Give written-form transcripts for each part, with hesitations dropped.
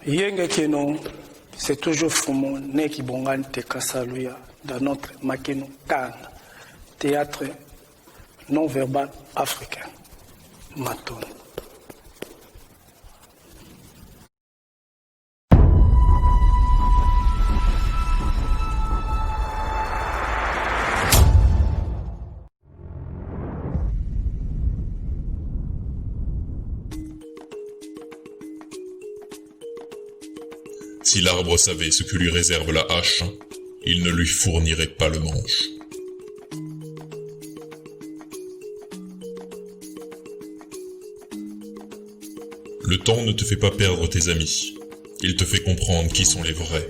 Yenge Keno, c'est toujours Fumo, Neki Bongan Tekasaluya, dans notre Makeno Kan, théâtre non-verbal africain. Maton. Si l'arbre savait ce que lui réserve la hache, il ne lui fournirait pas le manche. Le temps ne te fait pas perdre tes amis, il te fait comprendre qui sont les vrais.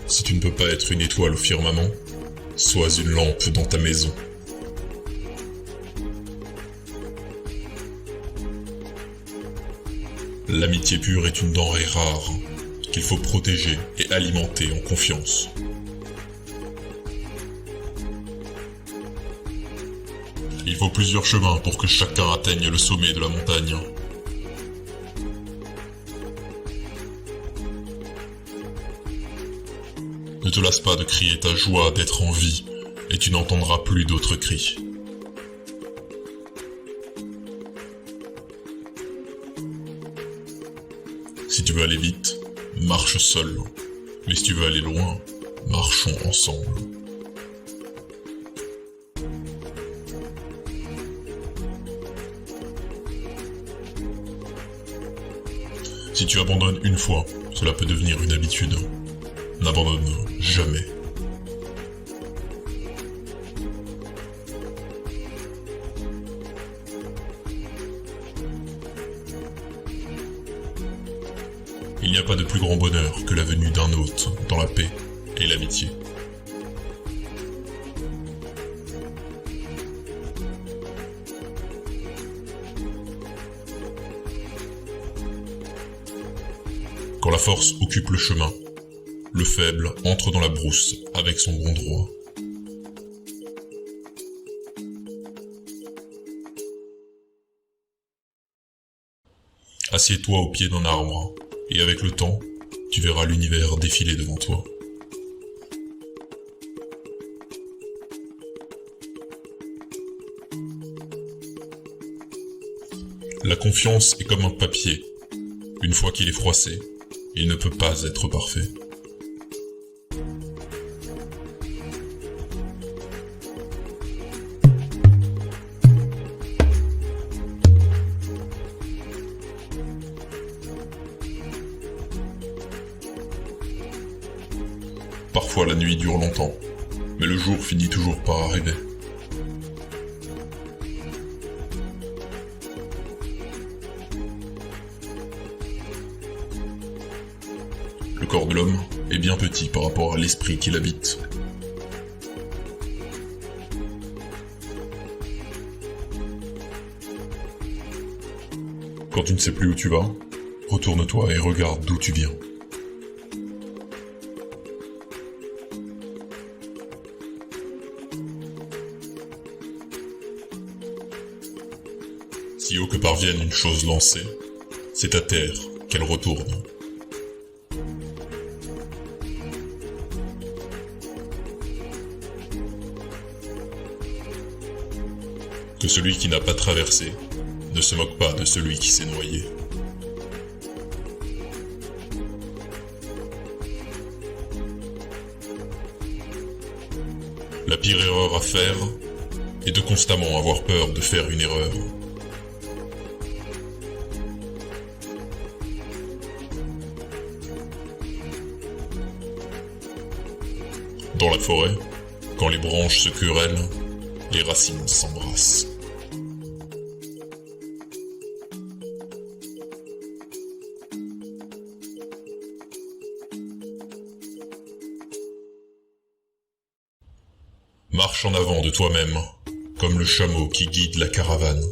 Si tu ne peux pas être une étoile au firmament, sois une lampe dans ta maison. L'amitié pure est une denrée rare, qu'il faut protéger et alimenter en confiance. Il faut plusieurs chemins pour que chacun atteigne le sommet de la montagne. Ne te lasse pas de crier ta joie d'être en vie, et tu n'entendras plus d'autres cris. Si tu veux aller vite, marche seul. Mais si tu veux aller loin, marchons ensemble. Si tu abandonnes une fois, cela peut devenir une habitude. N'abandonne jamais. Il n'y a pas de plus grand bonheur que la venue d'un hôte dans la paix et l'amitié. Quand la force occupe le chemin, le faible entre dans la brousse avec son bon droit. Assieds-toi au pied d'un arbre, et avec le temps, tu verras l'univers défiler devant toi. La confiance est comme un papier. Une fois qu'il est froissé, il ne peut pas être parfait. Parfois la nuit dure longtemps, mais le jour finit toujours par arriver. Le corps de l'homme est bien petit par rapport à l'esprit qui l'habite. Quand tu ne sais plus où tu vas, retourne-toi et regarde d'où tu viens. Si haut que parvienne une chose lancée, c'est à terre qu'elle retourne. Que celui qui n'a pas traversé ne se moque pas de celui qui s'est noyé. La pire erreur à faire est de constamment avoir peur de faire une erreur. Dans la forêt, quand les branches se querellent, les racines s'embrassent. Marche en avant de toi-même, comme le chameau qui guide la caravane.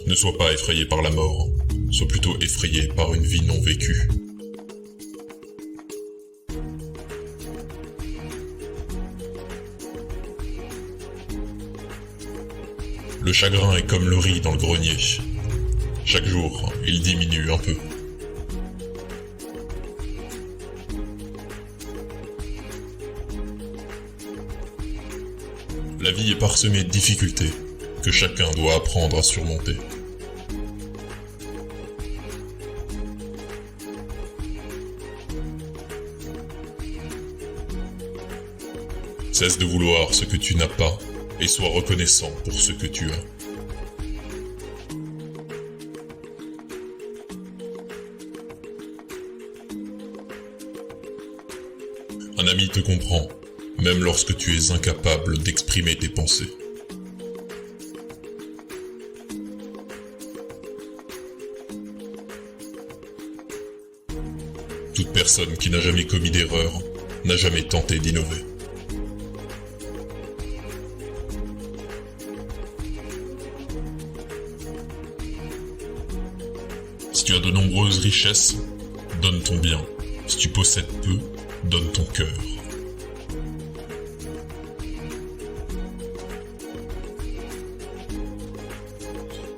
Ne sois pas effrayé par la mort. sois plutôt effrayé par une vie non vécue. Le chagrin est comme le riz dans le grenier. Chaque jour, il diminue un peu. La vie est parsemée de difficultés que chacun doit apprendre à surmonter. Cesse de vouloir ce que tu n'as pas et sois reconnaissant pour ce que tu as. Un ami te comprend, même lorsque tu es incapable d'exprimer tes pensées. Toute personne qui n'a jamais commis d'erreur n'a jamais tenté d'innover. Si tu as de nombreuses richesses, donne ton bien. Si tu possèdes peu, donne ton cœur.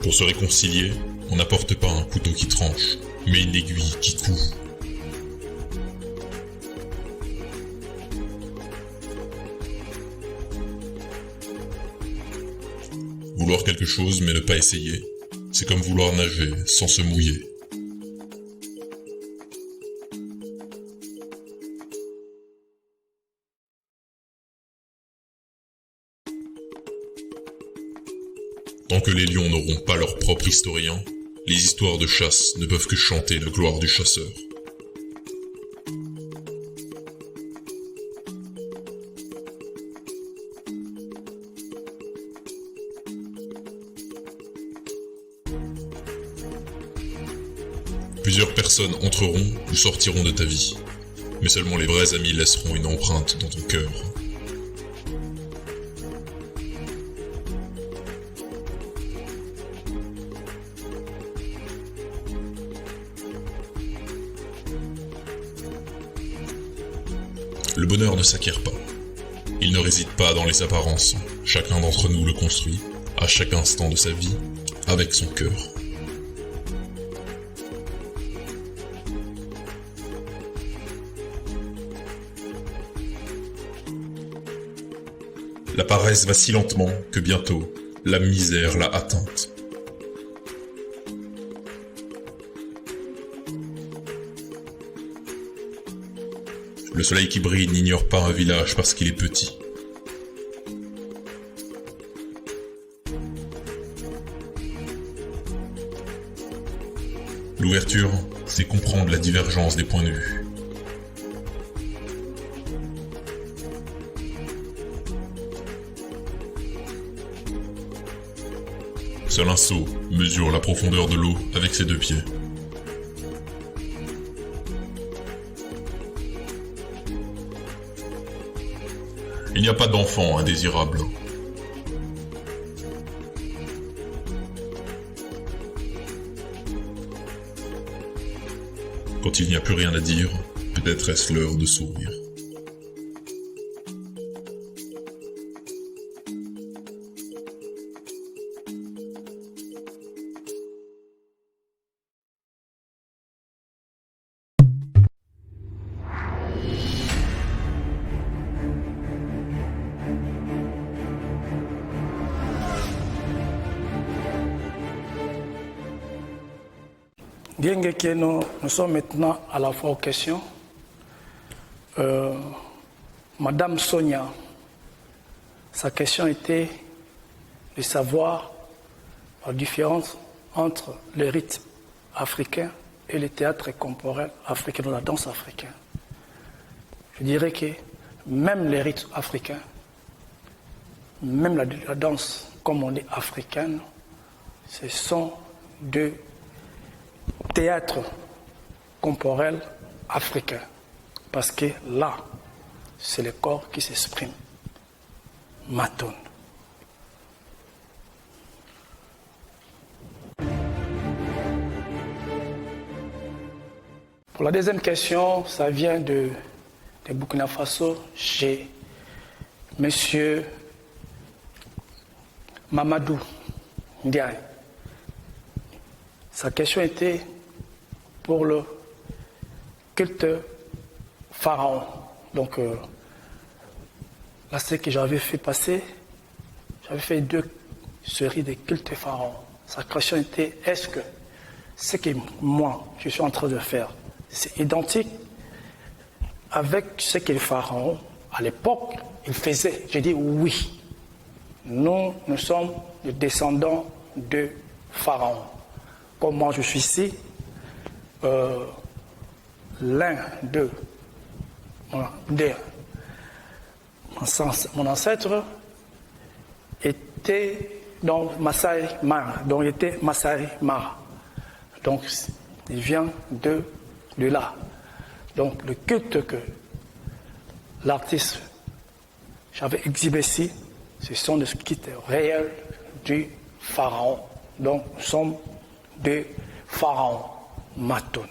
Pour se réconcilier, on n'apporte pas un couteau qui tranche, mais une aiguille qui coud. Vouloir quelque chose mais ne pas essayer, c'est comme vouloir nager sans se mouiller. Tant que les lions n'auront pas leur propre historien, les histoires de chasse ne peuvent que chanter la gloire du chasseur. Plusieurs personnes entreront ou sortiront de ta vie, mais seulement les vrais amis laisseront une empreinte dans ton cœur. Le bonheur ne s'acquiert pas. Il ne réside pas dans les apparences. Chacun d'entre nous le construit, à chaque instant de sa vie, avec son cœur. La paresse va si lentement que bientôt, la misère l'a atteinte. Le soleil qui brille n'ignore pas un village parce qu'il est petit. L'ouverture, c'est comprendre la divergence des points de vue. Seul un seau mesure la profondeur de l'eau avec ses deux pieds. Il n'y a pas d'enfant indésirable. Quand il n'y a plus rien à dire, peut-être est-ce l'heure de sourire. Bien que nous sommes maintenant à la fois aux questions. Madame Sonia, sa question était de savoir la différence entre les rites africains et le théâtre corporel africain, la danse africaine. Je dirais que même les rites africains, même la danse, comme on dit africaine, ce sont deux théâtre corporel africain. Parce que là, c'est le corps qui s'exprime. Matone. Pour la deuxième question, ça vient de Burkina Faso, chez Monsieur Mamadou Ndiaye. Sa question était pour le culte pharaon. Donc, là, ce que j'avais fait passer, j'avais fait 2 séries de cultes pharaons. Sa question était, est-ce que ce que moi, je suis en train de faire, c'est identique avec ce que les pharaons, à l'époque, ils faisaient? J'ai dit oui. Nous sommes les descendants de pharaons. Comme moi, je suis ici, l'un de mon ancêtre était donc Masai Mara. Donc il était Masai Mara. Donc il vient de là. Donc le culte que l'artiste j'avais exhibé ici, ce sont des cultes réels du pharaon. Donc nous sommes des pharaons Matoun.